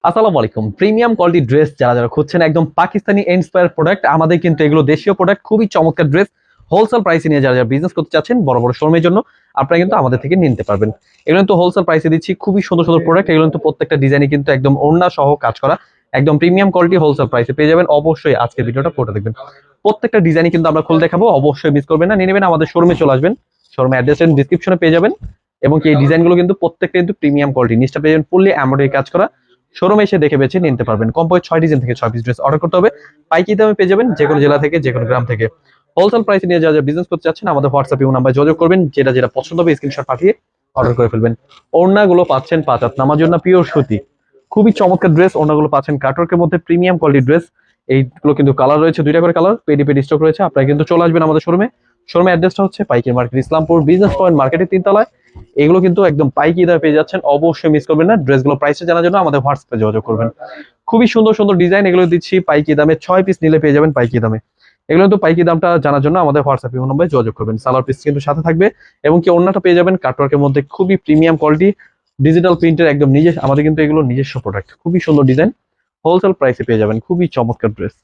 আসসালামু আলাইকুম। Premium quality dress যারা যারা খুঁজছেন একদম পাকিস্তানি ইন্সপায়ার প্রোডাক্ট, আমাদের কিন্তু এগুলো দেশীয় প্রোডাক্ট, খুবই চমৎকার ড্রেস। হোলসেল প্রাইসে নিয়ে যারা যারা বিজনেস করতে চাচ্ছেন বড় বড় শোরুমের জন্য, আপনারা কিন্তু আমাদের থেকে নিতে পারবেন। এগুলো কিন্তু হোলসেল প্রাইসে দিচ্ছি, খুবই সুন্দর সুন্দর প্রোডাক্ট। এগুলো কিন্তু প্রত্যেকটা ডিজাইনে কিন্তু একদম ওড়না সহ কাজ করা, একদম প্রিমিয়াম কোয়ালিটি হোলসেল প্রাইসে পেয়ে যাবেন। অবশ্যই আজকের ভিডিওটা পুরোটা দেখবেন, প্রত্যেকটা ডিজাইনই কিন্তু আমরা খুলে দেখাবো। অবশ্যই মিস করবেন না, নিয়ে নেবেন। আমাদের শোরুমে চলে আসবেন, শোরুমে অ্যাড্রেস ডিসক্রিপশনে পেয়ে যাবেন। এবং এই ডিজাইনগুলো কিন্তু প্রত্যেকটা কিন্তু প্রিমিয়াম কোয়ালিটি, নিচটা পেয়ে যাবেন ফুললি এমব্রয়ডারি কাজ করা। শোরুমে এসে দেখে বেছে নিতে পারবেন। কমপক্ষে 6 ডিজাইন থেকে 6 পিস ড্রেস অর্ডার করতে হবে। পাইকারি দামে পেয়ে যাবেন যে কোনো জেলা থেকে, যে কোনো গ্রাম থেকে। হোলসেল প্রাইসে নিয়ে যারা যারা বিজনেস করতে চাচ্ছেন আমাদের হোয়াটসঅ্যাপ ইমো নাম্বারে যোগাযোগ করবেন। যেটা যেটা পছন্দ হবে স্ক্রিনশট পাঠিয়ে অর্ডার করে ফেলবেন। ওড়নাগুলো পাচ্ছেন 5 হাত নামার জন্য পিওর সুতি, খুবই চমৎকার ড্রেস। ওড়নাগুলো পাচ্ছেন কাটওয়ার্কের মধ্যে প্রিমিয়াম কোয়ালিটি ড্রেস। এইগুলো কিন্তু কালার রয়েছে, দুইটা করে কালার, পেডি পেডি স্টক রয়েছে। আপনারা কিন্তু চলে আসবেন আমাদের শোরুমে। শোরুমের অ্যাড্রেসটা হচ্ছে পাইকারি মার্কেট, ইসলামপুর বিজনেস পয়েন্ট মার্কেটের 3 তলায়। এগুলো কিন্তু একদম পাইকারি দামে পেয়ে যাচ্ছেন। অবশ্যই মিস করবেন না। ড্রেসগুলো প্রাইসটা জানার জন্য আমাদের হোয়াটসঅ্যাপে যোগাযোগ করবেন। খুবই সুন্দর সুন্দর ডিজাইন, এগুলো দিচ্ছি পাইকারি দামে। 6 পিস নিলে পেয়ে যাবেন পাইকারি দামে। এগুলো কিন্তু পাইকারি দামটা জানার জন্য আমাদের হোয়াটসঅ্যাপ নম্বরে যোগাযোগ করবেন। সালোয়ার পিস কিন্তু সাথে থাকবে, এবং কি ওড়নাটা পেয়ে যাবেন কাটওয়ার্কের মধ্যে, খুবই প্রিমিয়াম কোয়ালিটি ডিজিটাল প্রিন্টের, একদম নিজে আমাদের কিন্তু এগুলো নিজস্ব প্রোডাক্ট। খুবই সুন্দর ডিজাইন, হোলসেল প্রাইসে পেয়ে যাবেন। খুবই চমৎকার ড্রেস।